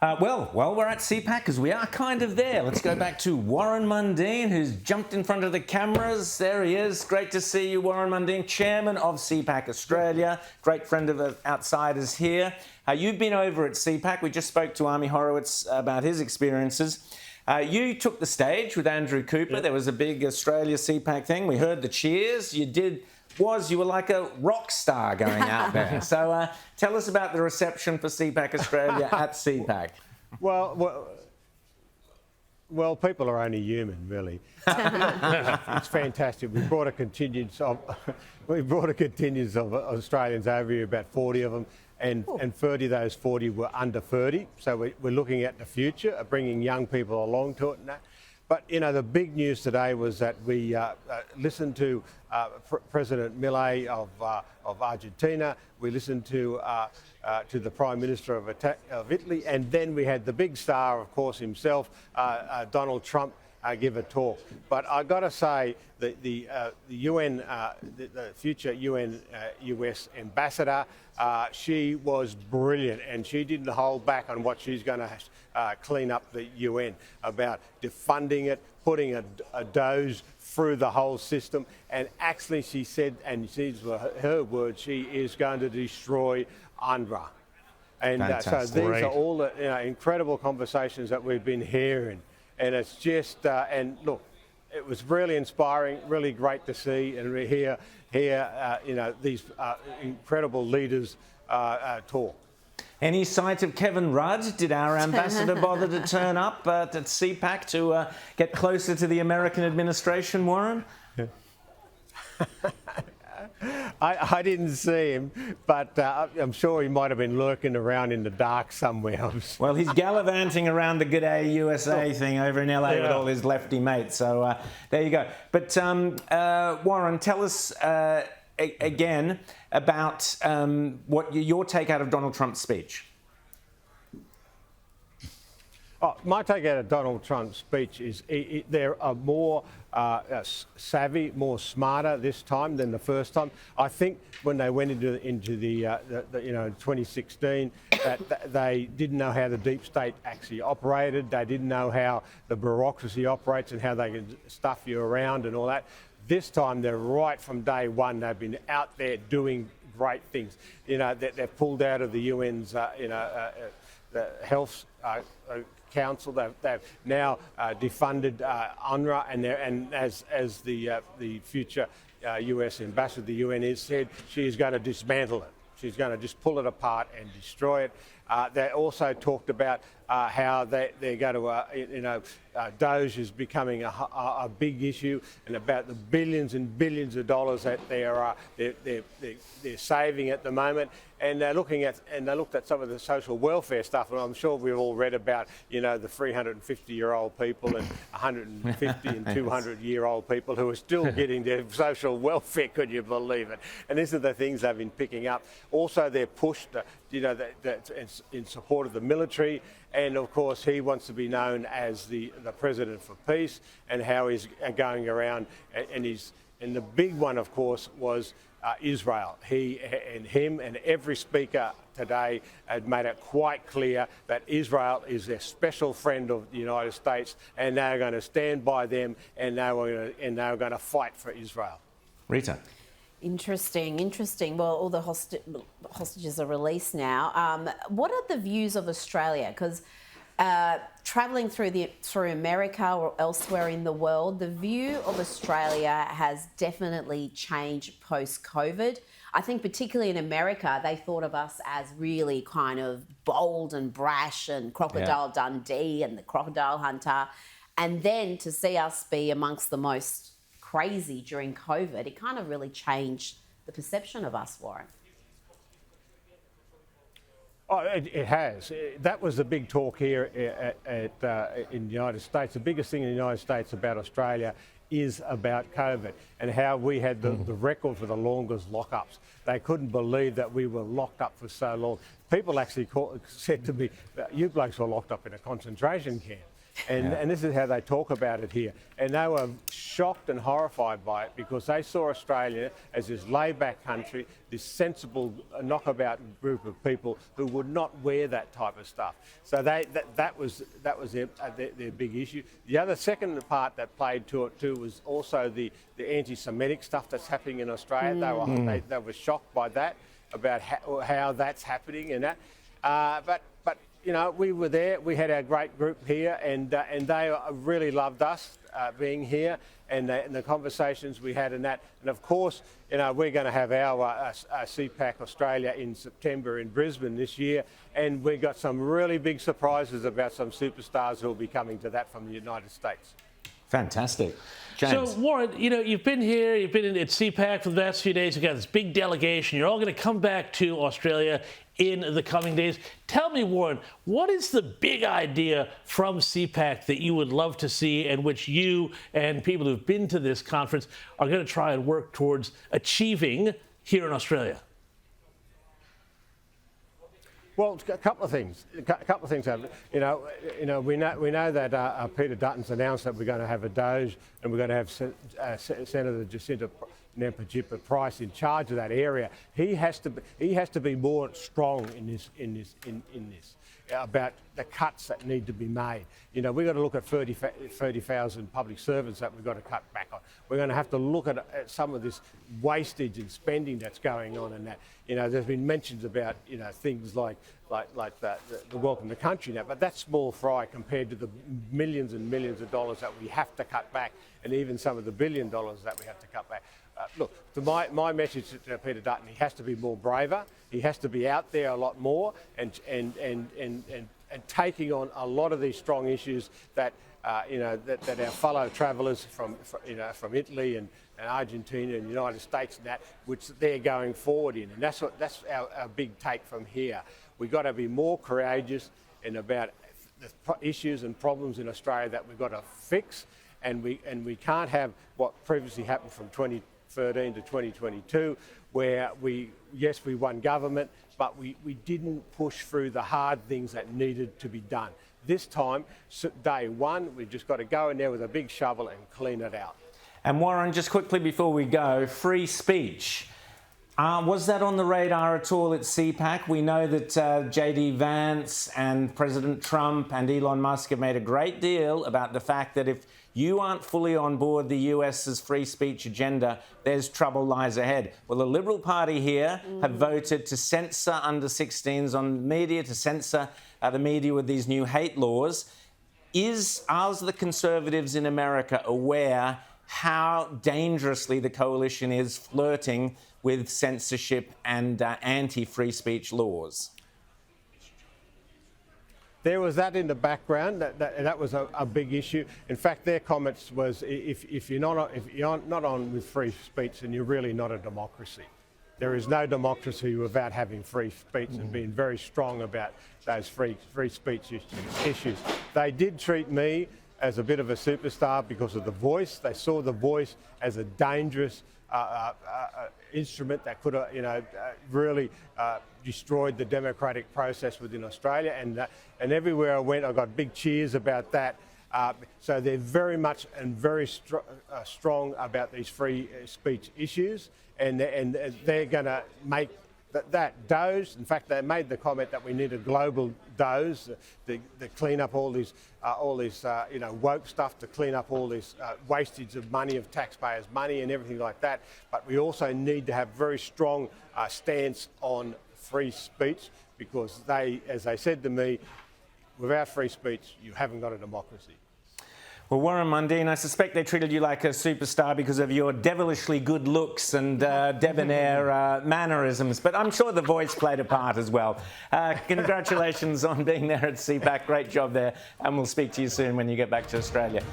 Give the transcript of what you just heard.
Well, we're at CPAC because we are kind of there. Let's go back to Warren Mundine, who's jumped in front of the cameras. There he is. Great to see you, Warren Mundine, Chairman of CPAC Australia. Great friend of Outsiders here. You've been over at CPAC. We just spoke to Army Horowitz about his experiences. You took the stage with Andrew Cooper. Yep. There was a big Australia CPAC thing. We heard the cheers. You were like a rock star going out there. So tell us about the reception for CPAC Australia at CPAC. Well, people are only human, really. It's fantastic. We brought a contingent of Australians over here, about 40 of them, and 30 of those 40 were under 30. So we're looking at the future of bringing young people along to it and that. But, you know, the big news today was that we listened to President Milei of Argentina. We listened to the Prime Minister of Italy. And then we had the big star, of course, himself, Donald Trump, give a talk. But I've got to say that the future US ambassador, she was brilliant, and she didn't hold back on what she's going to clean up the UN about defunding it, putting a dose through the whole system. And actually she said, and these were her words, she is going to destroy UNRWA. And so these are all the incredible conversations that we've been hearing. And it's just, and look, it was really inspiring, really great to see and hear these incredible leaders talk. Any sight of Kevin Rudd? Did our ambassador bother to turn up at CPAC to get closer to the American administration, Warren? I didn't see him, but I'm sure he might have been lurking around in the dark somewhere. Well, he's gallivanting around the G'day USA thing over in LA with all his lefty mates. So there you go. But Warren, tell us again about what your take out of Donald Trump's speech. My take out of Donald Trump's speech is they're more savvy, more smarter this time than the first time. I think when they went into the 2016, that they didn't know how the deep state actually operated. They didn't know how the bureaucracy operates and how they can stuff you around and all that. This time, they're right from day one. They've been out there doing great things. You know, they've pulled out of the UN's, the Health Council. They've now defunded UNRWA, and as the future US ambassador to the UN has said, she is going to dismantle it. She's going to just pull it apart and destroy it. They also talked about how they're going to, Doge is becoming a big issue, and about the billions and billions of dollars that they're saving at the moment. And they looked at some of the social welfare stuff, and I'm sure we've all read about, the 350-year-old people and 150 and 200-year-old people who are still getting their social welfare. Could you believe it? And these are the things they've been picking up. Also, they're pushed, in support of the military, and of course he wants to be known as the president for peace, and how he's going around, and the big one, of course, was Israel. Him and every speaker today had made it quite clear that Israel is their special friend of the United States, and they're going to stand by them, and they're going to fight for Israel. Rita. Interesting. Well, all the hostages are released now. What are the views of Australia? Because travelling through America or elsewhere in the world, the view of Australia has definitely changed post-COVID. I think particularly in America, they thought of us as really kind of bold and brash and Crocodile Dundee and the Crocodile Hunter. And then to see us be amongst the most crazy during COVID, it kind of really changed the perception of us, Warren. Oh, it has. That was the big talk here in the United States. The biggest thing in the United States about Australia is about COVID and how we had the record for the longest lockups. They couldn't believe that we were locked up for so long. People actually said to me, "You blokes were locked up in a concentration camp." And this is how they talk about it here. And they were shocked and horrified by it because they saw Australia as this laid-back country, this sensible, knockabout group of people who would not wear that type of stuff. So that was their big issue. The other second part that played to it too was also the anti-Semitic stuff that's happening in Australia. They were shocked by that, about how that's happening and that. But you know, we were there. We had our great group here, and they really loved us being here, and the conversations we had and that. And of course, you know, we're going to have our CPAC Australia in September in Brisbane this year, and we got some really big surprises about some superstars who will be coming to that from the United States. Fantastic. James. So, Warren, you know, you've been here, you've been at CPAC for the last few days, you've got this big delegation, you're all going to come back to Australia in the coming days. Tell me, Warren, what is the big idea from CPAC that you would love to see and which you and people who've been to this conference are going to try and work towards achieving here in Australia? Well, a couple of things. Happen. You know, we know that Peter Dutton's announced that we're going to have a Doge and we're going to have Senator Jacinta Price in charge of that area. He has to be more strong in this about the cuts that need to be made. You know, we've got to look at 30,000 public servants that we've got to cut back on. We're going to have to look at some of this wastage and spending that's going on in that. You know, there's been mentions about, you know, things like the Welcome to Country now, but that's small fry compared to the millions and millions of dollars that we have to cut back, and even some of the $1 billion that we have to cut back. Look, my message to Peter Dutton, he has to be more braver. He has to be out there a lot more and taking on a lot of these strong issues that you know that our fellow travellers from Italy and Argentina and the United States and that, which they're going forward in, and that's our big take from here. We've got to be more courageous and about the issues and problems in Australia that we've got to fix, and we can't have what previously happened from 2013 to 2022, where we won government, but we didn't push through the hard things that needed to be done. This time, day one, we've just got to go in there with a big shovel and clean it out. And Warren, just quickly before we go, free speech. Was that on the radar at all at CPAC? We know that JD Vance and President Trump and Elon Musk have made a great deal about the fact that if you aren't fully on board the US's free speech agenda, there's trouble lies ahead. Well, the Liberal Party here have voted to censor under 16s on media, to censor the media with these new hate laws. Are the Conservatives in America aware how dangerously the coalition is flirting with censorship and anti-free speech laws? There was that in the background. That was a big issue. In fact, their comments was, if you're not on with free speech, then you're really not a democracy. There is no democracy without having free speech and being very strong about those free speech issues. They did treat me as a bit of a superstar because of The Voice. They saw The Voice as a dangerous instrument that could have, really destroyed the democratic process within Australia. And everywhere I went, I got big cheers about that. So they're very much and very strong about these free speech issues, and they're going to make that dose. In fact, they made the comment that we need a global dose to clean up all this woke stuff, to clean up all this wastage of money, of taxpayers' money and everything like that. But we also need to have very strong stance on free speech, because as they said to me, without free speech, you haven't got a democracy. Well, Warren Mundine, I suspect they treated you like a superstar because of your devilishly good looks and debonair mannerisms, but I'm sure The Voice played a part as well. Congratulations on being there at CPAC. Great job there, and we'll speak to you soon when you get back to Australia.